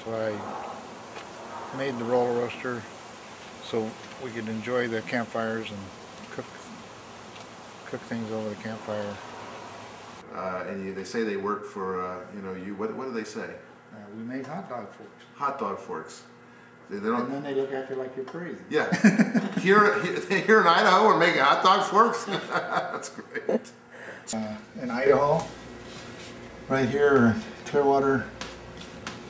So I made the Rolla Roaster so we could enjoy the campfires and cook things over the campfire. And they say they work for, you know, you. What do they say? We make hot dog forks. Hot dog forks. They don't, and then they look at you like you're crazy. Yeah. here in Idaho, we're making hot dog forks? That's great. In Idaho, right here, Clearwater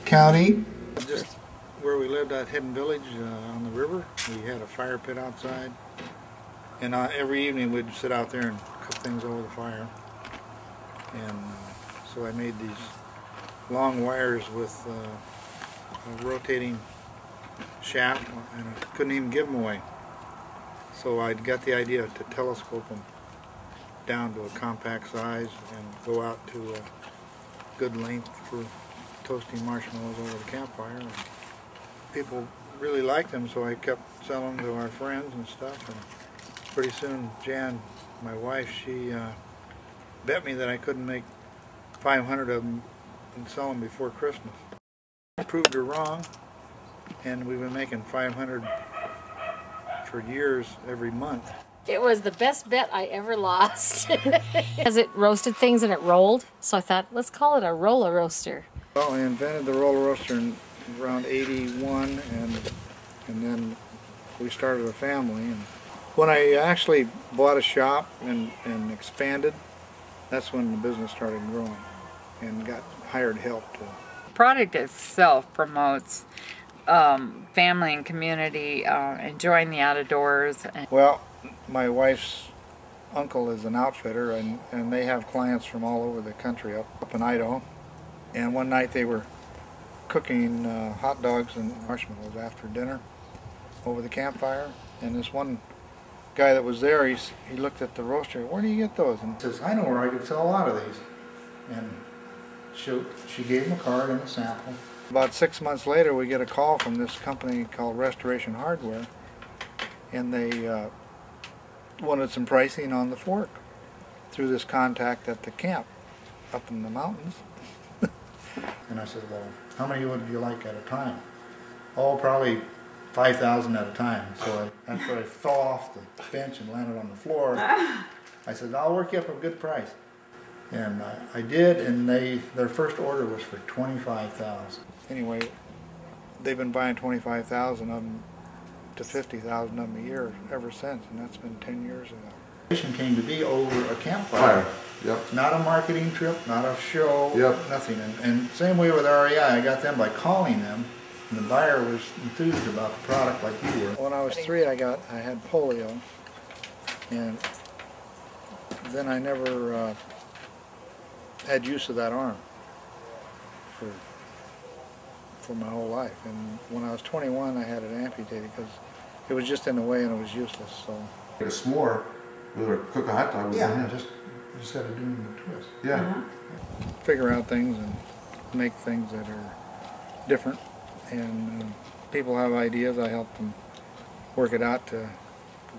County. Just where we lived at Hidden Village on the river, we had a fire pit outside. And every evening we'd sit out there and cook things over the fire. And so I made these long wires with a rotating shaft, and I couldn't even give them away. So I got the idea to telescope them down to a compact size and go out to a good length for toasting marshmallows over the campfire. And people really liked them, so I kept selling them to our friends and stuff. And pretty soon, Jan, my wife, she bet me that I couldn't make 500 of them and sell them before Christmas. I proved her wrong, and we've been making 500 for years every month. It was the best bet I ever lost. As it roasted things and it rolled, so I thought, let's call it a Rolla Roaster. Well, I invented the Rolla Roaster in around '81, and then we started a family. And when I actually bought a shop and expanded, that's when the business started growing and got hired help to. The product itself promotes family and community, enjoying the outdoors. Well, my wife's uncle is an outfitter, and they have clients from all over the country up in Idaho. And one night they were cooking hot dogs and marshmallows after dinner over the campfire. And this one guy that was there, he looked at the roaster. Where do you get those? And he says, I know where I could sell a lot of these. And she gave him a card and a sample. About 6 months later, we get a call from this company called Restoration Hardware, and they wanted some pricing on the fork through this contact at the camp up in the mountains. And I said, well, how many would you like at a time? Oh, probably 5,000 at a time. So after I fell off the bench and landed on the floor, I said, I'll work you up a good price. And I did, and their first order was for 25,000. Anyway, they've been buying 25,000 of them to 50,000 of them a year ever since, and that's been 10 years ago. The mission came to be over a campfire. Yep. Not a marketing trip, not a show, yep. Nothing. And same way with REI, I got them by calling them, and the buyer was enthused about the product like you were. When I was 3, I had polio, and then I never had use of that arm for my whole life. And when I was 21, I had it amputated because it was just in the way and it was useless. So get a s'more, or cook a hot dog with yeah, your hand. Just got to do the twist. Yeah. Figure out things and make things that are different. And people have ideas. I help them work it out to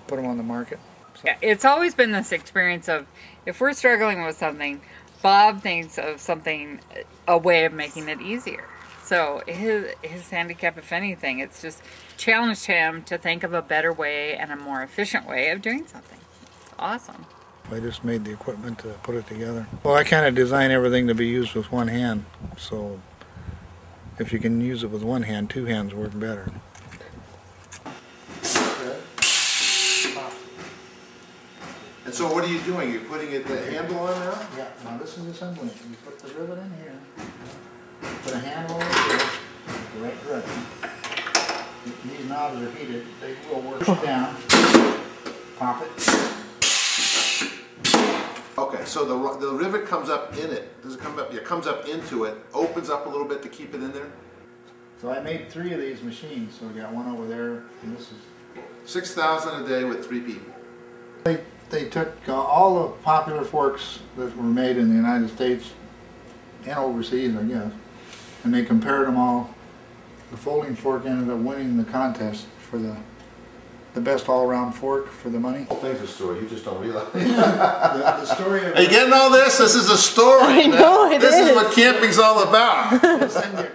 put them on the market. So. Yeah, it's always been this experience of, if we're struggling with something, Bob thinks of something, a way of making it easier. So his handicap, if anything, it's just challenged him to think of a better way and a more efficient way of doing something. It's awesome. I just made the equipment to put it together. Well, I kind of design everything to be used with one hand, so if you can use it with one hand, 2 hands work better. And so what are you doing? You're putting the handle on now? Yeah, now this is assembly. You put the rivet in here, put a handle over here, the right direction. These knobs are heated, they will work down, pop it. Okay, so the rivet comes up in it. Does it come up? Yeah, it comes up into it, opens up a little bit to keep it in there. So I made 3 of these machines, so we got one over there, and this is 6,000 a day with 3 people. They took all the popular forks that were made in the United States and overseas, I guess, and they compared them all. The folding fork ended up winning the contest for the best all-around fork for the money. The whole thing's a story. You just don't realize. the story of. Are you getting all this? This is a story. I know it This is what camping's all about. I'll send you a